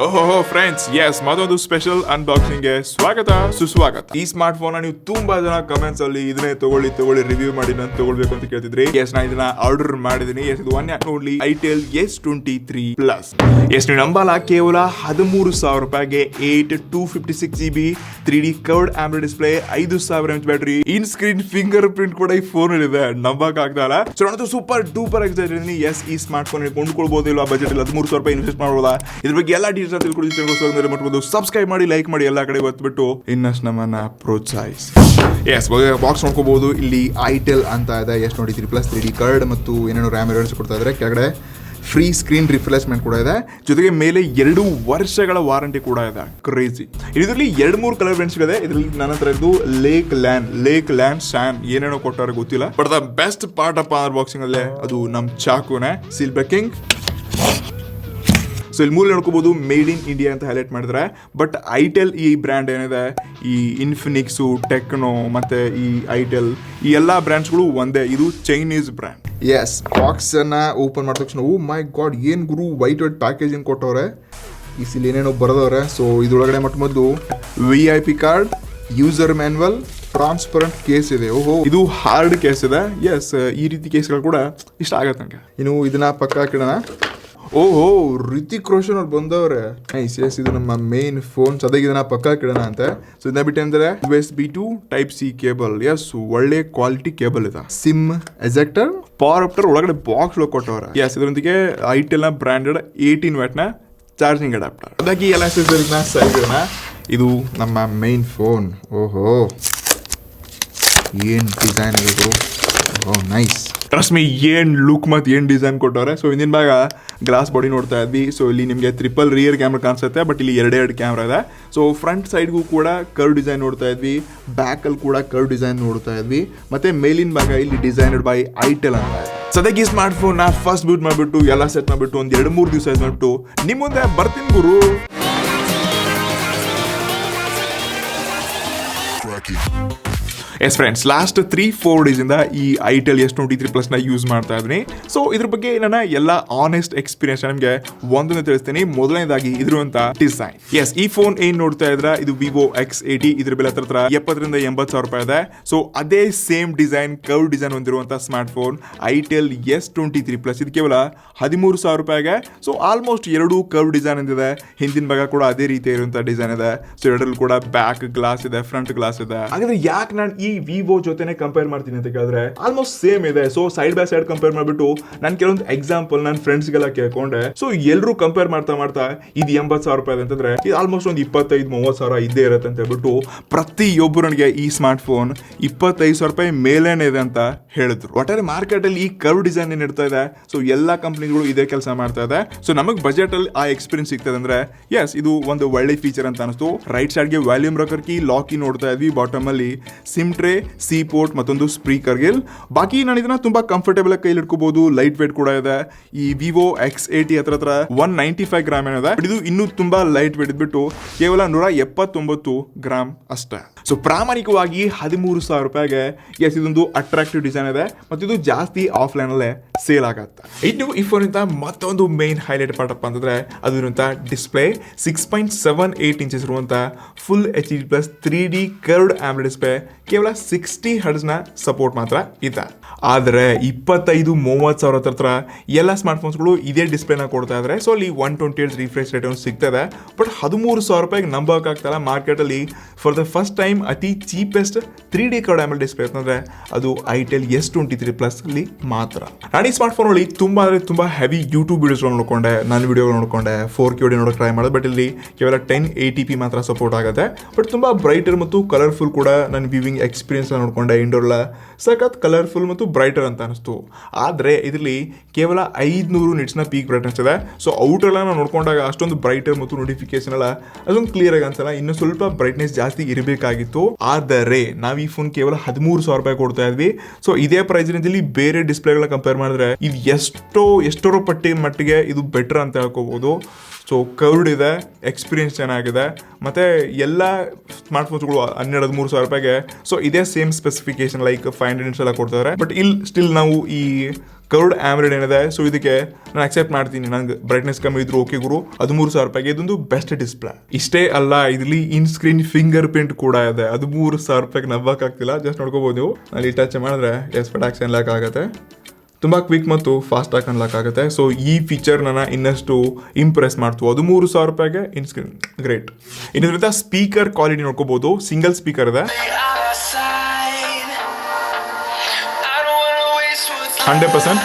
ಓಹೋ friends, S ಮತ್ತೊಂದು special ಅನ್ಬಾಕ್ಸಿಂಗ್ಗೆ ಸ್ವಾಗತ ಸುಸ್ವಾಗತ. ಈ ಸ್ಮಾರ್ಟ್ ಫೋನ್ ನೀವು ತುಂಬಾ ಜನ ಕಮೆಂಟ್ಸ್ ಅಲ್ಲಿ ಇದನ್ನೇ ತಗೊಳ್ಳಿ ರಿವ್ಯೂ ಮಾಡಿ ನಾನು ತಗೊಳ್ಬೇಕು ಅಂತ ಕೇಳ್ತಿದ್ರಿ. ಎಸ್ ನಾನು ಇದನ್ನ ಆರ್ಡರ್ ಮಾಡಿದೀನಿ. ಎಸ್ ಇದು one only itel S23 plus. Yes ನೀವು ನಂಬಲ್ಲ, ಕೇವಲ 13,000 ರೂಪಾಯಿಗೆ 256 GB 3D curved AMOLED display, 5,000 mAh battery, in screen fingerprint ಕೂಡ ಈ ಫೋನ್ ಇದೆ. ನಂಬಕ್ ಆಗ್ತಾಯಿಲ್ಲ. ಸೊ ನಾನು ಸೂಪರ್ ಡೂಪರ್ ಎಕ್ಸೈಟೆಡ್ ಇದೀನಿ. ಎಸ್ ಈ ಸ್ಮಾರ್ಟ್ ಫೋನ್ ಕೊಂಡ್ಕೊಳ್ಬಹುದು, ಇಲ್ಲ ಬಜೆಟ್ ಇಲ್ಲ 13,000 ರೂಪಾಯಿ ಇನ್ವೆಸ್ಟ್ ಮಾಡಬಹುದಾ, ಇದ್ರ ಬಗ್ಗೆ ಎಲ್ಲ ತಿಳ್ಕೊಂಡು ಸಬ್ಸ್ಕ್ರೈಬ್ ಮಾಡಿ, ಲೈಕ್ ಮಾಡಿ, ಎಲ್ಲಾ ಕಡೆ ಒತ್ಬಿಟ್ಟು ಇನ್ನಷ್ಟು ನಮ್ಮನ್ನ ಪ್ರೋತ್ಸಾಹಿಸಿ. ಎಸ್ ಬಾಕ್ಸ್ ನೋಡ್ಕೋಬಹುದು. ಇಲ್ಲಿ itel ಅಂತ ಇದೆ, S23 ಪ್ಲಸ್ 3D ಕರ್ವ್ಡ್ ಮತ್ತು ಏನೇನೋ RAM ಕೊಡ್ತಾ ಇದ್ದಾರೆ. ಕೆಳಗಡೆ ಫ್ರೀ ಸ್ಕ್ರೀನ್ ರಿಪ್ಲೇಸ್ಮೆಂಟ್ ಕೂಡ ಇದೆ, ಜೊತೆಗೆ ಮೇಲೆ 2 ವರ್ಷಗಳ ವಾರಂಟಿ ಕೂಡ ಇದೆ. ಕ್ರೇಜಿ. ಇದರಲ್ಲಿ 2-3 ಕಲರ್ ವೇರಿಯಂಟ್ಸ್ ಇದೆ. ಇದರಲ್ಲಿ ನನ್ನ ಹತ್ರ ಇದ್ದು ಲೇಕ್ ಲ್ಯಾಂಡ್ ಸ್ಯಾನ್ ಏನೇನೋ ಕೊಟ್ಟಾರೆ ಗೊತ್ತಿಲ್ಲ. But the best part up unboxing ಅಲ್ಲೇ ಅದು ನಮ್ ಚಾಕುನೇ ಸೀಲ್ ಬೇಕಿಂಗ್. ಸೊ ಇಲ್ಲಿ ಮೂಲ ನೋಡ್ಕೋಬಹುದು, ಮೇಡ್ ಇನ್ ಇಂಡಿಯಾ ಅಂತ ಹೈಲೈಟ್ ಮಾಡಿದ್ರೆ. ಬಟ್ itel ಈ ಬ್ರ್ಯಾಂಡ್ ಏನಿದೆ, ಈ ಇನ್ಫಿನಿಕ್ಸು, ಟೆಕ್ನೋ ಮತ್ತೆ ಈ itel ಈ ಎಲ್ಲಾ ಬ್ರ್ಯಾಂಡ್ಸ್ಗಳು ಒಂದೇ. ಇದು ಚೈನೀಸ್ ಬ್ರ್ಯಾಂಡ್. ಎಸ್ ಬಾಕ್ಸ್ ಅನ್ನ ಓಪನ್ ಮಾಡಿದ ತಕ್ಷಣ ಓ ಮೈ ಗಾಡ್, ಏನ್ ಗುರು ವೈಟ್ ಪ್ಯಾಕೇಜಿಂಗ್ ಕೊಟ್ಟವ್ರೆ. ಇಲ್ಲಿ ಏನೇನೋ ಬರೆದವ್ರೆ. ಸೊ ಇದ್ರೊಳಗಡೆ ಮೊದಲು VIP card, user manual, transparent case ಇದೆ. ಓಹೋ, ಇದು ಹಾರ್ಡ್ ಕೇಸ್ ಇದೆ. ಎಸ್ ಈ ರೀತಿ ಕೇಸ್ಗಳು ಕೂಡ ಇಷ್ಟ ಆಗತ್ತೆ ನಂಗೆ. ಇನ್ನು ಇದನ್ನ ಪಕ್ಕ ಹಾಕಿಡೋಣ. ಓಹೋ, ರಿತಿಕ್ ರೋಷನ್ ಅವ್ರು ಬಂದವ್ರೆ. ನೈಸ್. ಎಸ್ ಇದು ನಮ್ಮ ಮೇನ್ ಫೋನ್. ಸದ್ಯಕ್ಕೆ ಇದನ್ನ ಪಕ್ಕ ಹಾಕಿಡೋಣ ಅಂತ. ಸೊ ಇದನ್ನ ಬಿಟ್ಟು ಅಂದ್ರೆ USB to Type-C cable. Yes ಒಳ್ಳೆ ಕ್ವಾಲಿಟಿ ಕೇಬಲ್ ಇದೆ. ಸಿಮ್ ಎಜೆಕ್ಟರ್, ಪವರ್ ಅಪ್ಟರ್ ಒಳಗಡೆ ಬಾಕ್ಸ್ ಕೊಟ್ಟವ್ರೆ. ಎಸ್ ಇದರೊಂದಿಗೆ itel ನ ಬ್ರಾಂಡೆಡ್ 18 ವ್ಯಾಟ್ ನ ಚಾರ್ಜಿಂಗ್ ಅಡಾಪ್ಟರ್. ಅದಾಗಿ ಎಲ್ಲ ಅಕ್ಸೆಸರೀಸ್ನ ಸೈಡೋಣ. ಇದು ನಮ್ಮ ಮೇನ್ ಫೋನ್. ಓಹೋ, ಏನ್ ಡಿಸೈನ್ ಇದೆ. ಓಹ್ ನೈಸ್. ಟ್ರಸ್ಟ್ ಮೀ, ಏನ್ ಲುಕ್ ಮತ್ತು ಏನ್ ಡಿಸೈನ್ ಕೊಟ್ಟವ್ರೆ. ಸೊ ಹಿಂದಿನ ಭಾಗ ಗ್ಲಾಸ್ ಬಾಡಿ ನೋಡ್ತಾ ಇದ್ವಿ. ಸೊ ಇಲ್ಲಿ ನಿಮಗೆ ಟ್ರಿಪಲ್ ರಿಯರ್ ಕ್ಯಾಮ್ರಾ ಕಾಣಿಸುತ್ತೆ, ಬಟ್ ಇಲ್ಲಿ 2 ಕ್ಯಾಮ್ರಾ ಇದೆ. ಸೊ ಫ್ರಂಟ್ ಸೈಡ್ಗೂ ಕೂಡ ಕರ್ವ್ ಡಿಸೈನ್ ನೋಡ್ತಾ ಇದ್ವಿ, ಬ್ಯಾಕ್ ಅಲ್ಲಿ ಕೂಡ ಕರ್ವ್ ಡಿಸೈನ್ ನೋಡ್ತಾ ಇದ್ವಿ, ಮತ್ತೆ ಮೇಲಿನ ಭಾಗ ಇಲ್ಲಿ ಡಿಸೈನ್ಡ್ ಬೈ itel ಅಂತ ಇದೆ. ಸದ್ಯಕ್ಕೆ ಈ ಸ್ಮಾರ್ಟ್ ಫೋನ್ ನ ಫಸ್ಟ್ ಬೂಟ್ ಮಾಡಿಬಿಟ್ಟು ಎಲ್ಲ ಸೆಟ್ ಮಾಡಿಬಿಟ್ಟು ಒಂದು 2-3 ದಿವಸ ಮಾಡಿಬಿಟ್ಟು ನಿಮ್ಮ ಮುಂದೆ ಬರ್ತೀನಿ ಗುರು. ಎಸ್ ಫ್ರೆಂಡ್ಸ್, ಲಾಸ್ಟ್ 3-4 ಡೇಸ್ ಇಂದ ಈ itel S23 ಪ್ಲಸ್ ನ ಯೂಸ್ ಮಾಡ್ತಾ ಇದ್ದೀನಿ. ಸೊ ಇದ್ರ ಬಗ್ಗೆ ನನ್ನ ಎಲ್ಲ ಆನೆಸ್ಟ್ ಎಕ್ಸ್ಪೀರಿಯನ್ಸ್ ನಿಮಗೆ ಒಂದೊಂದು ತಿಳಿಸ್ತೀನಿ. ಮೊದಲನೇದಾಗಿ ಇದ್ರಂತ ಡಿಸೈನ್. ಎಸ್ ಈ ಫೋನ್ ಏನ್ ನೋಡ್ತಾ ಇದ್ರ, ಇದು Vivo X80. ಇದ್ರ ಬೆಲೆ ಹತ್ರ 70,000 to 80,000 ರೂಪಾಯಿ ಇದೆ. ಸೊ ಅದೇ ಸೇಮ್ ಡಿಸೈನ್, ಕರ್ವ್ ಡಿಸೈನ್ ಹೊಂದಿರುವಂತಹ smart phone itel S23 plus. ಇದು ಕೇವಲ 13,000 ರೂಪಾಯಿಗೆ. ಸೊ ಆಲ್ಮೋಸ್ಟ್ 2 ಕರ್ವ್ ಡಿಸೈನ್ ಇದೆ. ಹಿಂದಿನ ಭಾಗ ಕೂಡ ಅದೇ ರೀತಿ ಇರುವಂತಹ ಡಿಸೈನ್ ಇದೆ. ಸೊ ಎರಡರಲ್ಲಿ ಕೂಡ ಬ್ಯಾಕ್ ಗ್ಲಾಸ್ ಇದೆ, ಫ್ರಂಟ್ ಗ್ಲಾಸ್ ಇದೆ. ಹಾಗಾದ್ರೆ ಯಾಕೆ ನಾನು ಈ ವಿವೋ ಜೊತೆನೆ ಕಂಪೇರ್ ಮಾಡ್ತೀನಿ ಅಂತ ಕೇಳಿದ್ರೆ ಆಲ್ಮೋಸ್ಟ್ ಸೇಮ್ ಇದೆ. So side by side compare ಮಾಡ್ಬಿಟ್ಟು ನಾನು ಕೆಲವೊಂದು ಎಕ್ಸಾಂಪಲ್ ನನ್ನ ಫ್ರೆಂಡ್ಸ್ ಗೆಲ್ಲ ಕೇಳ್ಕೊಂಡೆ. ಸೊ ಎಲ್ಲರೂ ಕಂಪೇರ್ ಮಾಡ್ತಾ ಇದು 80,000 ರೂಪಾಯಿ ಅಂತಂದ್ರೆ ಇದು ಆಲ್ಮೋಸ್ಟ್ ಒಂದು 25-30,000 ಇದ್ದೇ ಇರುತ್ತೆ ಅಂತ ಹೇಳ್ಬಿಟ್ಟು ಪ್ರತಿಯೊಬ್ಬರಿಗೆ ಈ ಸ್ಮಾರ್ಟ್ ಫೋನ್ 25,000 ರೂಪಾಯಿ ಮೇಲೇನೆ ಇದೆ ಅಂತ ಹೇಳಿದ್ರು. ಒಟ್ಟಾರೆ ಮಾರ್ಕೆಟ್ ಅಲ್ಲಿ ಈ ಕರ್ವ್ ಡಿಸೈನ್ ಏನ್ ಇರ್ತಾ ಇದೆ, ಸೊ ಎಲ್ಲಾ ಕಂಪನಿಗಳು ಇದೇ ಕೆಲಸ ಮಾಡ್ತಾ ಇದೆ. ಸೊ ನಮಗೆ ಬಜೆಟ್ ಅಲ್ಲಿ ಆ ಎಕ್ಸ್ಪೀರಿಯನ್ಸ್ ಸಿಗ್ತದೆ ಅಂದ್ರೆ ಎಸ್ ಇದು ಒಂದು ಒಳ್ಳೆ ಫೀಚರ್ ಅಂತ ಅನಿಸ್ತು. ರೈಟ್ ಸೈಡ್ ಗೆ volume rocker key, lock key ನೋಡ್ತಾ ಇದ್ವಿ. ಬಾಟಮ್ ಅಲ್ಲಿ ಸಿಮ್ ಟ್ರೇ, ಸಿ ಪೋರ್ಟ್ ಮತ್ತೊಂದು ಸ್ಪೀಕರ್ ಗಿಲ್. ಬಾಕಿ ನಾನು ಇದನ್ನ ತುಂಬಾ ಕಂಫರ್ಟೇಬಲ್ ಕೈಲಿ ಇಟ್ಕೋಬಹುದು. ಲೈಟ್ ವೇಟ್ ಕೂಡ ಇದೆ. ಈ Vivo X80 ಹತ್ರ 195 ಗ್ರಾಮ್ ಏನಿದೆ. ಇದು ಇನ್ನೂ ತುಂಬಾ ಲೈಟ್ ವೇಟ್ ಇದ್ಬಿಟ್ಟು ಕೇವಲ 179 ಗ್ರಾಮ್ ಅಷ್ಟೇ. ಸೊ ಪ್ರಾಮಾಣಿಕವಾಗಿ 13,000 ರೂಪಾಯಿಗೆ ಎಸ್ ಇದೊಂದು ಅಟ್ರಾಕ್ಟಿವ್ ಡಿಸೈನ್ ಇದೆ ಮತ್ತು ಇದು ಜಾಸ್ತಿ ಆಫ್ಲೈನ್ ಅಲ್ಲೇ ಸೇಲ್ ಆಗತ್ತೆ. ಇನ್ನು ಈ ಫೋನ್ ಇಂದ ಮತ್ತೊಂದು ಮೇನ್ ಹೈಲೈಟ್ ಪಾರ್ಟ್ ಅಪ್ಪ ಅಂತಂದ್ರೆ ಅದು ಇರುವಂತ ಡಿಸ್ಪ್ಲೇ. 6.78 ಇಂಚಸ್ ಇರುವಂತ full HD plus 3D curved AMOLED display. ಕೇವಲ 60 Hz ನ ಸಪೋರ್ಟ್ ಮಾತ್ರ ಇದೆ. ಆದರೆ 25-30,000 ಹತ್ರ ಎಲ್ಲ ಸ್ಮಾರ್ಟ್ ಫೋನ್ಸ್ಗಳು ಇದೇ ಡಿಸ್ಪ್ಲೇನ ಕೊಡ್ತಾ ಇದ್ದಾರೆ. ಸೊ ಅಲ್ಲಿ 120 Hz ರಿಫ್ರೆಶ್ ರೇಟ್ ಸಿಗ್ತದೆ. ಬಟ್ 13,000 ರೂಪಾಯಿಗೆ ನಂಬಕ್ ಆಗ್ತಲ್ಲ. ಮಾರ್ಕೆಟ್ ಅಲ್ಲಿ ಫಾರ್ ದ ಫಸ್ಟ್ ಟೈಮ್ ಅತಿ cheapest 3D curved AMOLED display ಅಂತಂದ್ರೆ ಅದು itel S23 ಪ್ಲಸ್ ಅಲ್ಲಿ ಮಾತ್ರ. ನಾನು ಈ ಸ್ಮಾರ್ಟ್ ಫೋನ್ ಅಲ್ಲಿ ತುಂಬಾ ಹೆವಿ ಯೂಟ್ಯೂಬ್ ವಿಡಿಯೋಸ್ ನೋಡ್ಕೊಂಡೆ, ನನ್ನ ವಿಡಿಯೋ ನೋಡ್ಕೊಂಡೆ, 4K ವಿಡಿಯೋ ನೋಡೋಕೆ ಟ್ರೈ ಮಾಡಿದೆ. ಬಟ್ ಇಲ್ಲಿ ಕೇವಲ 1080p ಮಾತ್ರ ಸಪೋರ್ಟ್ ಆಗುತ್ತೆ. ಬಟ್ ತುಂಬಾ ಬ್ರೈಟರ್ ಮತ್ತು ಕಲರ್ಫುಲ್ ಕೂಡ ನನ್ನ ವ್ಯೂವಿಂಗ್ ಎಕ್ಸ್ಪೀರಿಯನ್ಸ್ ನೋಡ್ಕೊಂಡೆ. ಇಂಡೋರ್ ಸಖತ್ ಕಲರ್ಫುಲ್ ಮತ್ತು ಬ್ರೈಟರ್ ಅಂತ ಅನಿಸ್ತು. ಆದರೆ ಇದರಲ್ಲಿ ಕೇವಲ 500 ನಿಟ್ಸ್ನ ಪೀಕ್ ಬ್ರೈಟ್ನೆಸ್ ಇದೆ. ಸೊ ಔಟರ್ ನಾವು ನೋಡ್ಕೊಂಡಾಗ ಅಷ್ಟೊಂದು ಬ್ರೈಟರ್ ಮತ್ತು ನೋಟಿಫಿಕೇಶನ್ ಎಲ್ಲ ಅದೊಂದು ಕ್ಲಿಯರ್ ಆಗಿ ಅನ್ಸಲ್ಲ. ಇನ್ನು ಸ್ವಲ್ಪ ಬ್ರೈಟ್ನೆಸ್ ಜಾಸ್ತಿ ಇರಬೇಕಾಗಿತ್ತು. ಆದರೆ ನಾವು ಈ ಫೋನ್ ಕೇವಲ 13,000 ರೂಪಾಯಿ ಕೊಡ್ತಾ ಇದ್ವಿ. ಸೊ ಇದೇ ಪ್ರೈಸ್ ರೇಂಜಲ್ಲಿ ಬೇರೆ ಡಿಸ್ಪ್ಲೇಗಳನ್ನ ಕಂಪೇರ್ ಮಾಡಿದ್ರೆ ಇದು ಎಷ್ಟೋ ಪಟ್ಟಿ ಮಟ್ಟಿಗೆ ಇದು ಬೆಟರ್ ಅಂತ ಹೇಳ್ಕೋಬಹುದು. ಸೊ ಕರ್ವ್ಡ್ ಇದೆ, ಎಕ್ಸ್ಪೀರಿಯನ್ಸ್ ಚೆನ್ನಾಗಿದೆ, ಮತ್ತು ಎಲ್ಲ ಸ್ಮಾರ್ಟ್ಫೋನ್ಸ್ಗಳು 12-13 ಸಾವಿರ ರೂಪಾಯಿಗೆ ಸೊ ಇದೇ ಸೇಮ್ ಸ್ಪೆಸಿಫಿಕೇಶನ್ ಲೈಕ್ 500 ನಿಟ್ಸ್ ಎಲ್ಲ ಕೊಡ್ತಾರೆ. ಬಟ್ ಇಲ್ಲಿ ಸ್ಟಿಲ್ ನಾವು ಈ ಕರ್ವ್ಡ್ ಆಮೋಲೆಡ್ ಏನಿದೆ ಸೊ ಇದಕ್ಕೆ ನಾನು ಅಕ್ಸೆಪ್ಟ್ ಮಾಡ್ತೀನಿ, ನಂಗೆ ಬ್ರೈಟ್ನೆಸ್ ಕಮ್ಮಿ ಇದ್ರು ಓಕೆ ಗುರು, 13,000 ರೂಪಾಯಿಗೆ ಇದೊಂದು ಬೆಸ್ಟ್ ಡಿಸ್ಪ್ಲೇ. ಇಷ್ಟೇ ಅಲ್ಲ, ಇದರಲ್ಲಿ ಇನ್ ಸ್ಕ್ರೀನ್ ಫಿಂಗರ್ ಪ್ರಿಂಟ್ ಕೂಡ ಇದೆ. 13,000 ರೂಪಾಯಿಗೆ ನವ್ವಕ್ಕಾಗ್ತಿಲ್ಲ, ಜಸ್ಟ್ ನೋಡ್ಕೋಬೋದು ನೀವು. ಅಲ್ಲಿ ಟಚ್ ಮಾಡಿದ್ರೆ ಫಟಾಕ್ಸ್ ಅನ್ಲಾಕ್ ಆಗುತ್ತೆ, ತುಂಬ ಕ್ವಿಕ್ ಮತ್ತು ಫಾಸ್ಟಾಗಿ ಅನ್ಲಾಕ್ ಆಗುತ್ತೆ. ಸೊ ಈ ಫೀಚರ್ ನನ್ನ ಇನ್ನಷ್ಟು ಇಂಪ್ರೆಸ್ ಮಾಡ್ತು. 13,000 ರೂಪಾಯಿಗೆ ಇನ್ ಸ್ಕ್ರೀನ್ ಗ್ರೇಟ್. ಇನ್ನೊಂದ್ರಿಂದ ಸ್ಪೀಕರ್ ಕ್ವಾಲಿಟಿ ನೋಡ್ಕೋಬಹುದು, ಸಿಂಗಲ್ ಸ್ಪೀಕರ್ ಇದೆ, 100%.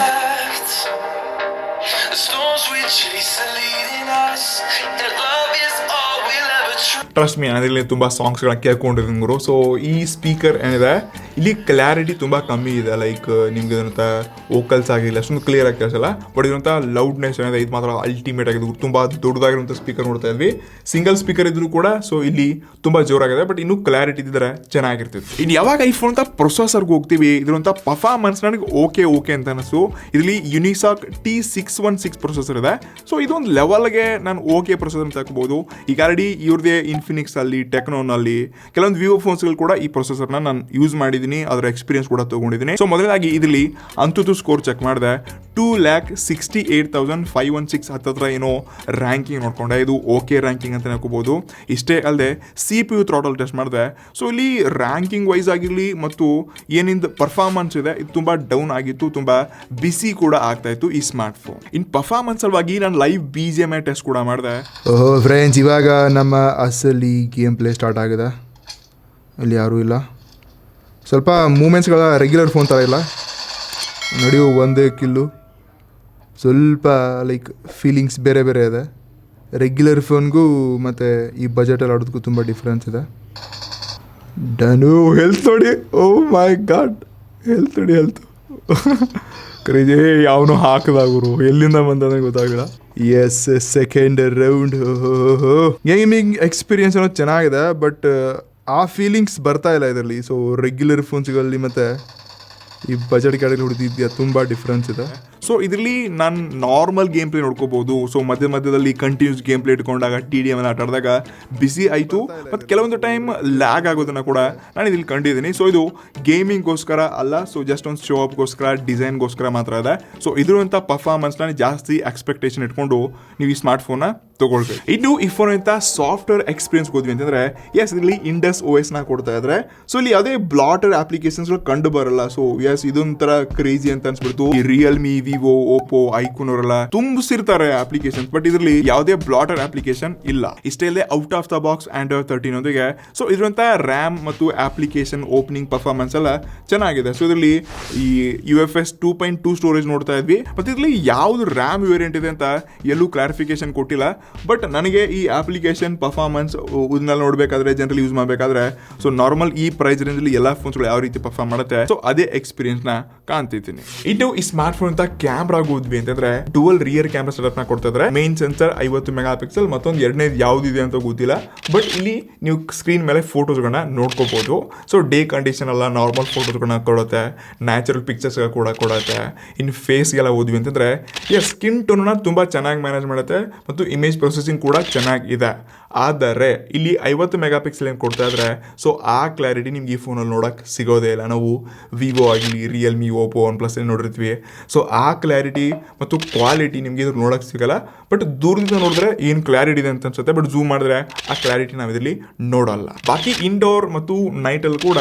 ಟ್ರಸ್ಟ್ ಮೀ, ಅದರಲ್ಲಿ ತುಂಬ ಸಾಂಗ್ಸ್ಗಳನ್ನ ಕೇಳ್ಕೊಂಡಿದ್ದೀನಿ ಗುರು. ಸೊ ಈ ಸ್ಪೀಕರ್ ಏನಿದೆ ಇಲ್ಲಿ ಕ್ಲಾರಿಟಿ ತುಂಬ ಕಮ್ಮಿ ಇದೆ, ಲೈಕ್ ನಿಮ್ಗೆ ಇದಂಥ ವೋಕಲ್ಸ್ ಆಗಿಲ್ಲ, ಅಷ್ಟೊಂದು ಕ್ಲಿಯರ್ ಆಗಿ ಕೇಳಿಸಲ್ಲ. ಬಟ್ ಇದಂಥ ಲೌಡ್ನೆಸ್ ಏನಿದೆ ಇದು ಮಾತ್ರ ಅಲ್ಟಿಮೇಟ್ ಆಗಿದೆ. ತುಂಬ ದೊಡ್ಡದಾಗಿರುವಂಥ ಸ್ಪೀಕರ್ ನೋಡ್ತಾ ಇದ್ವಿ, ಸಿಂಗಲ್ ಸ್ಪೀಕರ್ ಇದ್ರೂ ಕೂಡ ಸೊ ಇಲ್ಲಿ ತುಂಬ ಜೋರಾಗಿದೆ. ಬಟ್ ಇನ್ನೂ ಕ್ಲಾರಿಟಿ ಇದ್ದರೆ ಚೆನ್ನಾಗಿರ್ತಿತ್ತು. ಇನ್ನು ಯಾವಾಗ ಐಫೋನ್ ಅಂತ ಪ್ರೊಸೆಸರ್ಗೆ ಹೋಗ್ತೀವಿ, ಇದ್ರಂಥ ಪರ್ಫಾರ್ಮೆನ್ಸ್ ನನಗೆ ಓಕೆ ಅಂತ ಅನಿಸ್ತು. ಇದರಲ್ಲಿ ಯುನಿಸಾಕ್ T616 ಪ್ರೊಸೆಸರ್ ಇದೆ. ಸೊ ಇದೊಂದು ಲೆವೆಲ್ಗೆ ನಾನು ಓಕೆ ಪ್ರೊಸೆಸರ್ ಅಂತ ಹಾಕ್ಬೋದು. ಈಗ ಆಲ್ರೆಡಿ ಇವ್ರದೇ ಇನ್ಫಿನಿಕ್ಸ್ ಅಲ್ಲಿ, ಟೆಕ್ನೋನಲ್ಲಿ ಕೆಲವೊಂದು ವಿವೋ ಫೋನ್ಸ್ಗಳು ಕೂಡ ಈ ಪ್ರೊಸೆಸರ್ನ ನಾನು ಯೂಸ್ ಮಾಡಿದ್ದೀನಿ, ಅದರ ಎಕ್ಸ್ಪೀರಿಯನ್ಸ್ ಕೂಡ ತಗೊಂಡಿದ್ದೀನಿ. ಸೊ ಮೊದಲಾಗಿ ಇದರಲ್ಲಿ ಅಂತೂ ಸ್ಕೋರ್ ಚೆಕ್ ಮಾಡಿದೆ, 2,68,516 ಹತ್ತತ್ರ ಏನೋ ರ್ಯಾಂಕಿಂಗ್ ನೋಡ್ಕೊಂಡೆ. ಇದು ಓಕೆ ರ್ಯಾಂಕಿಂಗ್ ಅಂತ ಹೇಳ್ಕೋಬಹುದು. ಇಷ್ಟೇ ಅಲ್ಲದೆ CPU ಥ್ರಾಟಲ್ ಟೆಸ್ಟ್ ಮಾಡಿದೆ. ಸೊ ಇಲ್ಲಿ ರ್ಯಾಂಕಿಂಗ್ ವೈಸ್ ಆಗಿರಲಿ ಮತ್ತು ಏನಿಂದ ಪರ್ಫಾರ್ಮೆನ್ಸ್ ಇದೆ ಇದು ತುಂಬ ಡೌನ್ ಆಗಿತ್ತು, ತುಂಬ ಬಿಸಿ ಕೂಡ ಆಗ್ತಾ ಇತ್ತು ಈ ಸ್ಮಾರ್ಟ್ ಫೋನ್. ಇನ್ ಪರ್ಫಾರ್ಮೆನ್ಸ್ ಸಲುವಾಗಿ ನಾನು ಲೈವ್ BGMI ಟೆಸ್ಟ್ ಕೂಡ ಮಾಡಿದೆ. ಫ್ರೆಂಡ್ಸ್, ಇವಾಗ ನಮ್ಮ ಅಸಲಿ ಗೇಮ್ ಪ್ಲೇ ಸ್ಟಾರ್ಟ್ ಆಗಿದೆ. ಅಲ್ಲಿ ಯಾರೂ ಇಲ್ಲ, ಸ್ವಲ್ಪ ಮೂಮೆಂಟ್ಸ್ಗಳ ರೆಗ್ಯುಲರ್ ಫೋನ್ ಥರ ಇಲ್ಲ, ನಡೆಯೋ ಒಂದೇ ಕಿಲ್ಲು, ಸ್ವಲ್ಪ ಲೈಕ್ ಫೀಲಿಂಗ್ಸ್ ಬೇರೆ ಬೇರೆ ಇದೆ. ರೆಗ್ಯುಲರ್ ಫೋನ್ಗೂ ಮತ್ತು ಈ ಬಜೆಟಲ್ಲಿ ಆಡೋದಕ್ಕೂ ತುಂಬ ಡಿಫ್ರೆನ್ಸ್ ಇದೆ. ಡನು ಹೆಲ್ತ್ ನೋಡಿ, oh my god, health crazy. ಯಾವನು ಹಾಕಿದಾಗುರು ಎಲ್ಲಿಂದ ಬಂದಂಗೆ ಗೊತ್ತಾಗಿಲ್ಲ. Yes, second round. Gaming experience ಅನ್ನೋದು ಚೆನ್ನಾಗಿದೆ, ಬಟ್ ಆ ಫೀಲಿಂಗ್ಸ್ ಬರ್ತಾ ಇಲ್ಲ ಇದರಲ್ಲಿ. ಸೊ ರೆಗ್ಯುಲರ್ ಫೋನ್ಸ್ಗಳಲ್ಲಿ ಮತ್ತು ಈ ಬಜೆಟ್ ಗಾಡಿಯಲ್ಲಿ ಹೊಡೆದಿದ್ಯಾ ತುಂಬ ಡಿಫ್ರೆನ್ಸ್ ಇದೆ. ಸೊ ಇದರಲ್ಲಿ ನಾನು ನಾರ್ಮಲ್ ಗೇಮ್ ಪ್ಲೇ ನೋಡ್ಕೋಬಹುದು. ಸೊ ಮಧ್ಯದಲ್ಲಿ ಕಂಟಿನ್ಯೂಸ್ ಗೇಮ್ ಪ್ಲೇ ಇಟ್ಕೊಂಡಾಗ TDM ಎಲ್ಲ ಆಟ ಆಡಿದಾಗ ಬಿಸಿ ಆಯಿತು, ಮತ್ತು ಕೆಲವೊಂದು ಟೈಮ್ ಲ್ಯಾಗ್ ಆಗೋದನ್ನು ಕೂಡ ನಾನು ಇದ್ರಲ್ಲಿ ಕಂಡಿದ್ದೀನಿ. ಸೊ ಇದು ಗೇಮಿಂಗ್ಗೋಸ್ಕರ ಅಲ್ಲ, ಸೊ ಜಸ್ಟ್ ಒಂದು ಶೋ ಅಪ್ಗೋಸ್ಕರ, ಡಿಸೈನ್ಗೋಸ್ಕರ ಮಾತ್ರ ಇದೆ. ಸೊ ಇದರಂಥ ಪರ್ಫಾರ್ಮೆನ್ಸ್ನ ಜಾಸ್ತಿ ಎಕ್ಸ್ಪೆಕ್ಟೇಷನ್ ಇಟ್ಕೊಂಡು ನೀವು ಈ ಸ್ಮಾರ್ಟ್ ಫೋನ್ನ ತಗೊಳ್ಬೇಕು. ಇನ್ನು ಈ ಫೋನ್ ಅಂತ ಸಾಫ್ಟ್ವೇರ್ ಎಕ್ಸ್ಪೀರಿಯನ್ಸ್ ಹೋದ್ವಿ ಅಂತಂದರೆ ಎಸ್, ಇದರಲ್ಲಿ ಇಂಡಸ್ OS ನ ಕೊಡ್ತಾ ಇದ್ದಾರೆ. ಸೊ ಇಲ್ಲಿ ಯಾವುದೇ ಬ್ಲಾಟರ್ ಅಪ್ಲಿಕೇಶನ್ಸ್ಗಳು ಕಂಡು ಬರಲ್ಲ. ಸೊ ಎಸ್, ಇದೊಂಥರ ಕ್ರೇಜಿ ಅಂತ ಅನ್ಸ್ಬಿಡ್ತು. ಈ ರಿಯಲ್ಮಿ, ವಿವೋ, ಓಪೋ, ಐಕೂನ್ ಅವರೆಲ್ಲ ತುಂಬಿಸಿರ್ತಾರೆ ಅಪ್ಲಿಕೇಶನ್ಸ್, ಬಟ್ ಇದರಲ್ಲಿ ಯಾವುದೇ ಬ್ಲಾಟರ್ ಅಪ್ಲಿಕೇಶನ್ ಇಲ್ಲ. ಇಷ್ಟೇ ಇಲ್ಲದೆ out of the box Android 13 ಒಂದಿಗೆ ಸೊ ಇದರಂತ ರ್ಯಾಮ್ ಮತ್ತು ಅಪ್ಲಿಕೇಶನ್ ಓಪನಿಂಗ್ ಪರ್ಫಾರ್ಮೆನ್ಸ್ ಎಲ್ಲ ಚೆನ್ನಾಗಿದೆ. ಸೊ ಇದರಲ್ಲಿ ಈ UFS 2.2 ಸ್ಟೋರೇಜ್ ನೋಡ್ತಾ ಇದ್ವಿ, ಮತ್ತು ಇದರಲ್ಲಿ ಯಾವ್ದು ರ್ಯಾಮ್ ವೇರಿಯಂಟ್ ಇದೆ ಅಂತ ಎಲ್ಲೂ ಕ್ಲಾರಿಫಿಕೇಶನ್ ಕೊಟ್ಟಿಲ್ಲ. ಬಟ್ ನನಗೆ ಈ ಅಪ್ಲಿಕೇಶನ್ ಪರ್ಫಾರ್ಮೆನ್ಸ್ ಇದನ್ನೆಲ್ಲ ನೋಡಬೇಕಾದ್ರೆ, ಜನರಲ್ ಯೂಸ್ ಮಾಡಬೇಕಾದ್ರೆ, ಸೊ ನಾರ್ಮಲ್ ಈ ಪ್ರೈಸ್ ರೇಂಜಲ್ಲಿ ಎಲ್ಲ ಫೋನ್ಸ್ಗಳು ಯಾವ ರೀತಿ ಪರ್ಫಾರ್ಮ್ ಮಾಡುತ್ತೆ, ಸೊ ಅದೇ ಎಕ್ಸ್ಪೀರಿಯನ್ಸ್ನ ಕಾಣ್ತಿದ್ದೀನಿ. ಇನ್ನು ಈ ಸ್ಮಾರ್ಟ್ ಫೋನ್ ಅಂತ ಕ್ಯಾಮ್ರಾ ಹೋದ್ವಿ ಅಂತಂದ್ರೆ ಡುವಲ್ ರಿಯರ್ ಕ್ಯಾಮ್ರಾ ಸೆಟಪ್ ನ ಕೊಡ್ತಾ ಇದ್ದಾರೆ. ಮೇನ್ ಸೆನ್ಸರ್ 50 ಮೆಗಾ ಪಿಕ್ಸೆಲ್, ಮತ್ತೊಂದು ಎರಡನೇದು ಯಾವ್ದಿದೆ ಅಂತ ಗೊತ್ತಿಲ್ಲ. ಬಟ್ ಇಲ್ಲಿ ನೀವು ಸ್ಕ್ರೀನ್ ಮೇಲೆ ಫೋಟೋಸ್ಗಳನ್ನ ನೋಡ್ಕೋಬಹುದು. ಸೊ ಡೇ ಕಂಡೀಷನ್ ಅಲ್ಲ, ನಾರ್ಮಲ್ ಫೋಟೋಸ್ಗಳನ್ನ ಕೊಡುತ್ತೆ, ನ್ಯಾಚುರಲ್ ಪಿಕ್ಚರ್ಸ್ ಕೂಡ ಕೊಡುತ್ತೆ. ಇನ್ನು ಫೇಸ್ಗೆಲ್ಲ ಹೋದ್ವಿ ಅಂತಂದ್ರೆ ಸ್ಕಿನ್ ಟೋನ್ನ ತುಂಬಾ ಚೆನ್ನಾಗಿ ಮ್ಯಾನೇಜ್ ಮಾಡುತ್ತೆ, ಮತ್ತು ಇಮೇಜ್ ಪ್ರೊಸೆಸಿಂಗ್ ಕೂಡ ಚೆನ್ನಾಗಿದೆ. ಆದರೆ ಇಲ್ಲಿ 50 ಮೆಗಾ ಪಿಕ್ಸೆಲ್ ಏನು ಕೊಡ್ತಾ ಇದ್ರೆ ಸೊ ಆ ಕ್ಲಾರಿಟಿ ನಿಮ್ಗೆ ಈ ಫೋನಲ್ಲಿ ನೋಡೋಕೆ ಸಿಗೋದೇ ಇಲ್ಲ. ನಾವು ವಿವೋ ಆಗಲಿ, ರಿಯಲ್ಮಿ, ಓಪೋ, OnePlus ನೋಡಿರ್ತೀವಿ. ಸೊ ಆ ಕ್ಲಾರಿಟಿ ಮತ್ತು ಕ್ವಾಲಿಟಿ ನಿಮಗೆ ಇದ್ರ ನೋಡೋಕೆ ಸಿಗಲ್ಲ. ಬಟ್ ದೂರದಿಂದ ನೋಡಿದ್ರೆ ಏನು ಕ್ಲಾರಿಟಿ ಇದೆ ಅಂತ ಅನ್ಸುತ್ತೆ, ಬಟ್ ಝೂಮ್ ಮಾಡಿದ್ರೆ ಆ ಕ್ಲಾರಿಟಿ ನಾವು ಇದರಲ್ಲಿ ನೋಡಲ್ಲ. ಬಾಕಿ ಇಂಡೋರ್ ಮತ್ತು ನೈಟಲ್ಲಿ ಕೂಡ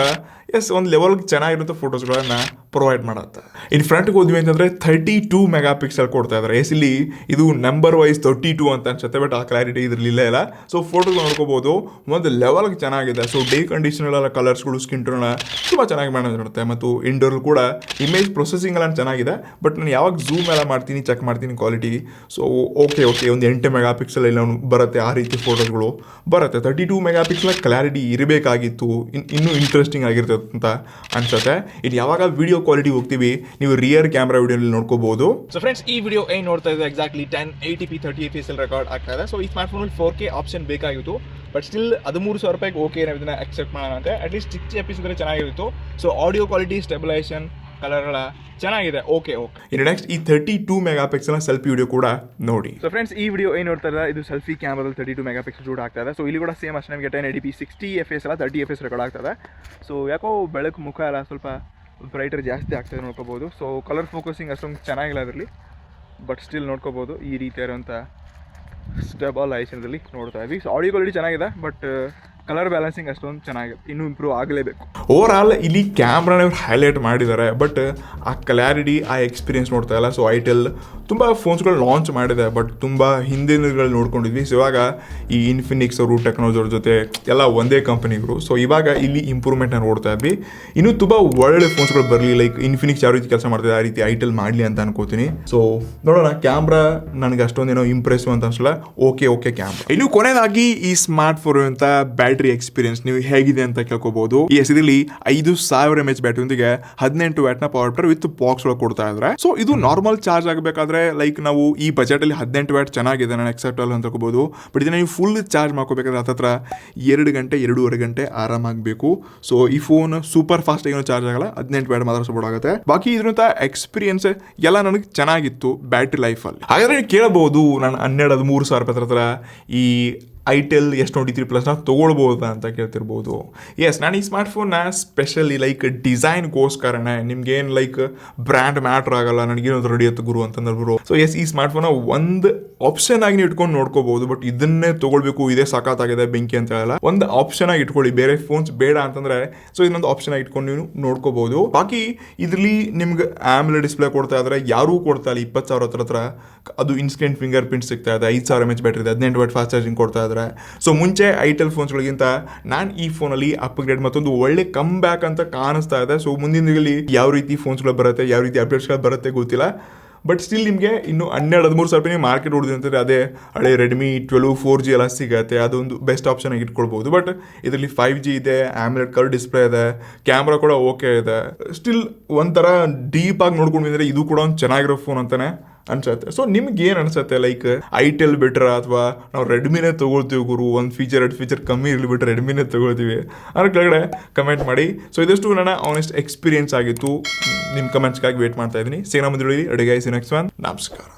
ಒಂದು ಲೆವೆಲ್ಗೆ ಚೆನ್ನಾಗಿರುವಂಥ ಫೋಟೋಸ್ಗಳನ್ನ ಪ್ರೊವೈಡ್ ಮಾಡುತ್ತೆ. ಇನ್ನು ಫ್ರಂಟ್ಗೆ ಹೋದ್ವಿ ಅಂತಂದರೆ 32 ಮೆಗಾ ಪಿಕ್ಸೆಲ್ ಕೊಡ್ತಾ ಇದ್ದಾರೆ. ಇಲ್ಲಿ ಇದು ನಂಬರ್ ವೈಸ್ 32 ಅಂತ ಅನ್ಸುತ್ತೆ, ಬಟ್ ಆ ಕ್ಲಾರಿಟಿ ಇದ್ರಲ್ಲಿ ಇಲ್ಲ. ಸೊ ಫೋಟೋಸ್ ನೋಡ್ಕೋಬಹುದು, ಒಂದು ಲೆವೆಲ್ಗೆ ಚೆನ್ನಾಗಿದೆ. ಸೊ ಡೇ ಕಂಡೀಷನಲ್ಲ ಕಲರ್ಸ್ಗಳು, ಸ್ಕಿನ್ ಟೋನ್ ತುಂಬ ಚೆನ್ನಾಗಿ ಮ್ಯಾನೇಜ್ ಮಾಡುತ್ತೆ, ಮತ್ತು ಇಂಡೋರ್ ಕೂಡ ಇಮೇಜ್ ಪ್ರೊಸೆಸಿಂಗ್ ಎಲ್ಲ ಚೆನ್ನಾಗಿದೆ. ಬಟ್ ನಾನು ಯಾವಾಗ ಝೂಮ್ ಎಲ್ಲ ಮಾಡ್ತೀನಿ, ಚೆಕ್ ಮಾಡ್ತೀನಿ ಕ್ವಾಲಿಟಿ, ಸೊ ಓಕೆ ಒಂದು 8 ಮೆಗಾ ಪಿಕ್ಸೆಲ್ ಎಲ್ಲ ಬರುತ್ತೆ, ಆ ರೀತಿ ಫೋಟೋಸ್ಗಳು ಬರುತ್ತೆ. 32 ಮೆಗಾ ಪಿಕ್ಸೆಲ್ ಕ್ಲಾರಿಟಿ ಇರಬೇಕಾಗಿತ್ತು, ಇನ್ನೂ ಇಂಟ್ರೆಸ್ಟಿಂಗ್ ಆಗಿರ್ತದೆ ಅಂತ ಅನ್ಸುತ್ತೆ. ಇದು ಯಾವಾಗ ವಿಡಿಯೋ ಕ್ವಾಲಿಟಿ ಹೋಗ್ತೀವಿ, ನೀವು ರಿಯರ್ ಕ್ಯಾಮ್ರಾ ವಿಡಿಯೋಲಿ ನೋಡ್ಕೋಬಹುದು. ಸೊ ಫ್ರೆಂಡ್ಸ್, ಈ ವಿಡಿಯೋ ಏನು ನೋಡ್ತಾ ಇದ್ದಾರೆ ಎಕ್ಸಾಕ್ಟ್ಲಿ 1080p 30 fps ರೆಕಾರ್ಡ್ ಆಗ್ತಾ ಇದೆ. ಸೊ ಈ ಸ್ಮಾರ್ಟ್ ಫೋನಲ್ಲಿ 4K ಆಪ್ಷನ್ ಬೇಕಾಗಿತ್ತು, ಬಟ್ ಸ್ಟಿಲ್ 13,000 ರೂಪಾಯಿಗೆ ಓಕೆ ನಾವು ಇದನ್ನ ಅಕ್ಸೆಪ್ಟ್ ಮಾಡೋಣ ಅಂತ. ಅಟ್ಲೀಸ್ಟ್ 60 fps ಇದ್ರೆ ಚೆನ್ನಾಗಿರುತ್ತೆ. ಸೊ ಆಡಿಯೋ ಕ್ವಾಲಿಟಿ, ಸ್ಟೆಬಿಲೈಸೇಷನ್ ಕಲರ್ಗಳ ಚೆನ್ನಾಗಿದೆ. ಓಕೆ. ಇನ್ನು ನೆಕ್ಸ್ಟ್ ಈ 32 ಮೆಗಾ ಪಿಕ್ಸೆಲ್ ಸೆಲ್ಫಿ ವಿಡಿಯೋ ಕೂಡ ನೋಡಿ. ಸೊ ಫ್ರೆಂಡ್ಸ್, ಈ ವಿಡಿಯೋ ಏನು ನೋಡ್ತಾ ಇದ್ದಾರೆ, ಇದು ಸೆಲ್ಫಿ ಕ್ಯಾಮ್ರಾದಲ್ಲಿ 32 ಮೆಗಾ ಪಿಕ್ಸೆಲ್ ಶೂಟ್ ಆಗ್ತಾ ಇದೆ. ಸೊ ಇಲ್ಲಿ ಕೂಡ ಸೇಮ್ ಅಷ್ಟೇ ನಿಮಗೆ 1080p 60 FPS ಅಲ್ಲ 30 FPS ರೆಕಾರ್ಡ್ ಆಗ್ತದೆ. ಸೊ ಯಾಕೋ ಬೆಳಕು ಮುಖ ಎಲ್ಲ ಸ್ವಲ್ಪ ಬ್ರೈಟರ್ ಜಾಸ್ತಿ ಆಗ್ತದೆ ನೋಡ್ಕೋಬೋದು. ಸೊ ಕಲರ್ ಫೋಕಸಿಂಗ್ ಅಷ್ಟೊಂದು ಚೆನ್ನಾಗಿಲ್ಲ ಅದರಲ್ಲಿ, ಬಟ್ ಸ್ಟಿಲ್ ನೋಡ್ಕೋಬೋದು ಈ ರೀತಿ ಇರುವಂಥ ಸ್ಟೆಬಲೈಸೇಷನ್ದಲ್ಲಿ ನೋಡ್ತಾ ಇದ್ವಿ. ಸೊ ಆಡಿಯೋ ಕ್ವಾಲಿಟಿ ಚೆನ್ನಾಗಿದೆ, ಬಟ್ ಕಲರ್ ಬ್ಯಾಲೆನ್ಸಿಂಗ್ ಅಷ್ಟೊಂದು ಚೆನ್ನಾಗಿದೆ, ಇನ್ನೂ ಇಂಪ್ರೂವ್ ಆಗಲೇಬೇಕು. ಓವರ್ ಆಲ್ ಇಲ್ಲಿ ಕ್ಯಾಮ್ರಾನ ಹೈಲೈಟ್ ಮಾಡಿದ್ದಾರೆ, ಬಟ್ ಆ ಕ್ಲಾರಿಟಿ ಆ ಎಕ್ಸ್ಪೀರಿಯನ್ಸ್ ನೋಡ್ತಾ ಇಲ್ಲ. ಸೊ ಐಟೆಲ್ ತುಂಬ ಫೋನ್ಸ್ಗಳು ಲಾಂಚ್ ಮಾಡಿದೆ, ಬಟ್ ತುಂಬ ಹಿಂದಿನಗಳು ನೋಡ್ಕೊಂಡಿದ್ವಿ. ಸೊ ಇವಾಗ ಈ ಇನ್ಫಿನಿಕ್ಸ್ ಅವರು ಟೆಕ್ನಾಲಜಿ ಅವ್ರ ಜೊತೆ ಎಲ್ಲ ಒಂದೇ ಕಂಪನಿಗಳು. ಸೊ ಇವಾಗ ಇಲ್ಲಿ ಇಂಪ್ರೂವ್ಮೆಂಟ್ನ ನೋಡ್ತಾ ಇದ್ವಿ. ಇನ್ನೂ ತುಂಬ ಒಳ್ಳೆ ಫೋನ್ಸ್ಗಳು ಬರಲಿ, ಲೈಕ್ ಇನ್ಫಿನಿಕ್ಸ್ ಯಾವ ರೀತಿ ಕೆಲಸ ಮಾಡ್ತಿದೆ ಆ ರೀತಿ ಐಟೆಲ್ ಮಾಡಲಿ ಅಂತ ಅನ್ಕೋತೀನಿ. ಸೊ ನೋಡೋಣ, ಕ್ಯಾಮ್ರಾ ನನಗೆ ಅಷ್ಟೊಂದೇನೋ ಇಂಪ್ರೆಸಿವ್ ಅಂತ ಅನ್ಸಲ್ಲ. Okay camera. ಇನ್ನು ಕೊನೆಯದಾಗಿ ಈ ಸ್ಮಾರ್ಟ್ ಫೋನ್ ಅಂತ ಬ್ಯಾಟ್ರಿ ಎಕ್ಸ್ಪೀರಿಯನ್ಸ್ ನೀವು ಹೇಗಿದೆ ಅಂತ ಕೇಳ್ಕೋಬಹುದು. ಈ ಇದರಲ್ಲಿ 5000 mAh ಬ್ಯಾಟ್ರಿಯೊಂದಿಗೆ 18 ವ್ಯಾಟ್ನ ಪವರ್ ಬಟರ್ ವಿತ್ ಬಾಕ್ಸ್ ಒಳಗೆ ಕೊಡ್ತಾ ಇದ್ದಾರೆ. ಸೊ ಇದು ನಾರ್ಮಲ್ ಚಾರ್ಜ್ ಆಗಬೇಕಾದ್ರೆ ಲೈಕ್ ನಾವು ಈ ಬಜೆಟ್ ಅಲ್ಲಿ 18 ವ್ಯಾಟ್ ಚೆನ್ನಾಗಿದೆ, ನಾನು ಎಕ್ಸೆಪ್ಟಬಲ್ ಅಂತ ತಿಳ್ಕೋಬಹುದು. ಬಟ್ ಇದನ್ನ ನೀವು ಫುಲ್ ಚಾರ್ಜ್ ಮಾಡ್ಕೋಬೇಕಾದ್ರೆ ಹತ್ರ 2-2.5 ಗಂಟೆ ಆರಾಮಾಗಬೇಕು. ಸೊ ಈ ಫೋನ್ ಸೂಪರ್ ಫಾಸ್ಟ್ ಏನೋ ಚಾರ್ಜ್ ಆಗಲ್ಲ, 18 ವ್ಯಾಟ್ ಮಾತ್ರ ಸಪೋರ್ಟ್ ಆಗುತ್ತೆ. ಬಾಕಿ ಇದ್ರಂತ ಎಕ್ಸ್ಪೀರಿಯನ್ಸ್ ಎಲ್ಲ ನನಗೆ ಚೆನ್ನಾಗಿತ್ತು ಬ್ಯಾಟ್ರಿ ಲೈಫಲ್ಲಿ. ಹಾಗಾದ್ರೆ ನೀವು ಕೇಳಬಹುದು, ನಾನು 12-13 ಸಾವಿರ ರೂಪಾಯಿ ಹತ್ರ ಈ ಐಟೆಲ್ S23+ ತೊಗೊಳ್ಬೋದಾ ಅಂತ ಕೇಳ್ತಿರ್ಬೋದು. ಎಸ್, ನಾನು ಈ ಸ್ಮಾರ್ಟ್ಫೋನ್ನ ಸ್ಪೆಷಲಿ ಲೈಕ್ ಡಿಸೈನ್ಗೋಸ್ಕರನೇ, ನಿಮ್ಗೇನು ಲೈಕ್ ಬ್ರ್ಯಾಂಡ್ ಮ್ಯಾಟ್ರ್ ಆಗಲ್ಲ, ನನಗೇನದು ರೆಡಿ ಆಯ್ತು ಗುರು ಅಂತಂದ್ರೆ. ಸೊ ಎಸ್, ಈ ಸ್ಮಾರ್ಟ್ಫೋನ್ನ ಒಂದು ಆಪ್ಷನ್ ಆಗಿ ನೀವು ಇಟ್ಕೊಂಡು ನೋಡ್ಕೋಬಹುದು. ಬಟ್ ಇದನ್ನೇ ತೊಗೊಳ್ಬೇಕು, ಇದೇ ಸಾಕಾಗಿದೆ ಬೆಂಕಿ ಅಂತ ಹೇಳಲ್ಲ, ಒಂದು ಆಪ್ಷನ್ ಆಗಿ ಇಟ್ಕೊಳ್ಳಿ. ಬೇರೆ ಫೋನ್ಸ್ ಬೇಡ ಅಂತಂದ್ರೆ ಸೊ ಇದನ್ನೊಂದು ಆಪ್ಷನ್ ಆಗಿ ಇಟ್ಕೊಂಡು ನೀವು ನೋಡ್ಕೋಬಹುದು. ಬಾಕಿ ಇದರಲ್ಲಿ ನಿಮ್ಗೆ AMOLED ಡಿಸ್ಪ್ಲೇ ಕೊಡ್ತಾ ಇದ್ರೆ, ಯಾರೂ ಕೊಡ್ತಾ ಇಲ್ಲ 20,000 ಹತ್ರ. ಅದು ಇನ್ಸ್ಟೆಂಟ್ ಫಿಂಗರ್ ಪ್ರಿಂಟ್ ಸಿಗ್ತಾ ಇದೆ, 5000 mAh ಬ್ಯಾಟ್ರಿ ಇದೆ, 18 ವ್ಯಾಟ್ ಫಾಸ್ಟ್ ಚಾರ್ಜಿಂಗ್ ಕೊಡ್ತಾ ಇದ್ದಾರೆ. ಸೊ ಮುಂಚೆ ಐಟೆಲ್ ಫೋನ್ಸ್ಗಳಿಗಿಂತ ನಾನು ಈ ಫೋನಲ್ಲಿ ಅಪ್ಗ್ರೇಡ್ ಮತ್ತೊಂದು ಒಳ್ಳೆ ಕಮ್ ಬ್ಯಾಕ್ ಅಂತ ಕಾಣಿಸ್ತಾ ಇದೆ. ಸೊ ಮುಂದಿನ ದಿನಗಳಲ್ಲಿ ಯಾವ ರೀತಿ ಫೋನ್ಸ್ಗಳು ಬರುತ್ತೆ, ಯಾವ ರೀತಿ ಅಪ್ಡೇಟ್ಸ್ಗಳು ಬರುತ್ತೆ ಗೊತ್ತಿಲ್ಲ. ಬಟ್ ಸ್ಟಿಲ್ ನಿಮಗೆ ಇನ್ನು 12-13 ಸಾವಿರ ರೂಪಾಯಿ ಮಾರ್ಕೆಟ್ ಹೊಡೆದಿದೆ ಅಂತಂದರೆ ಅದೇ ಹಳೆ ರೆಡ್ಮಿ 12 4G ಎಲ್ಲ ಸಿಗುತ್ತೆ, ಅದೊಂದು ಬೆಸ್ಟ್ ಆಪ್ಷನ್ ಆಗಿ ಇಟ್ಕೊಳ್ಬೋದು. ಬಟ್ ಇದರಲ್ಲಿ 5G ಇದೆ, AMOLED ಕರ್ವ್ ಡಿಸ್ಪ್ಲೇ ಇದೆ, ಕ್ಯಾಮ್ರಾ ಕೂಡ ಓಕೆ ಇದೆ. ಸ್ಟಿಲ್ ಒಂಥರ ಡೀಪ್ ಆಗಿ ನೋಡ್ಕೊಂಡು ಬಂದರೆ ಇದು ಕೂಡ ಒಂದು ಚೆನ್ನಾಗಿರೋ ಫೋನ್ ಅಂತಾನೆ ಅನ್ಸುತ್ತೆ. ಸೊ ನಿಮ್ಗೆ ಏನು ಅನ್ಸುತ್ತೆ, ಲೈಕ್ ಐಟೆಲ್ ಬೆಟ್ರ ಅಥವಾ ನಾವು ರೆಡ್ಮಿನೇ ತೊಗೊಳ್ತೀವಿ ಗುರು, ಒಂದು ಫೀಚರ್ 2 ಫೀಚರ್ ಕಮ್ಮಿ ಇರಲಿ ಬಿಟ್ಟು ರೆಡ್ಮಿನೇ ತೊಗೊಳ್ತೀವಿ ಅದ್ರ ಕೆಳಗಡೆ ಕಮೆಂಟ್ ಮಾಡಿ. ಸೊ ಇದಷ್ಟು ನನ್ನ ಆನೆಸ್ಟ್ ಎಕ್ಸ್ಪೀರಿಯನ್ಸ್ ಆಗಿತ್ತು. ನಿಮ್ಮ ಕಮೆಂಟ್ಸ್ಗಾಗಿ ವೇಟ್ ಮಾಡ್ತಾ ಇದ್ದೀನಿ. ಸೇನಾ ಮುಂದೆ ಅಡುಗೆ ನೆಕ್ಸ್ಟ್ ಒನ್. ನಮಸ್ಕಾರ.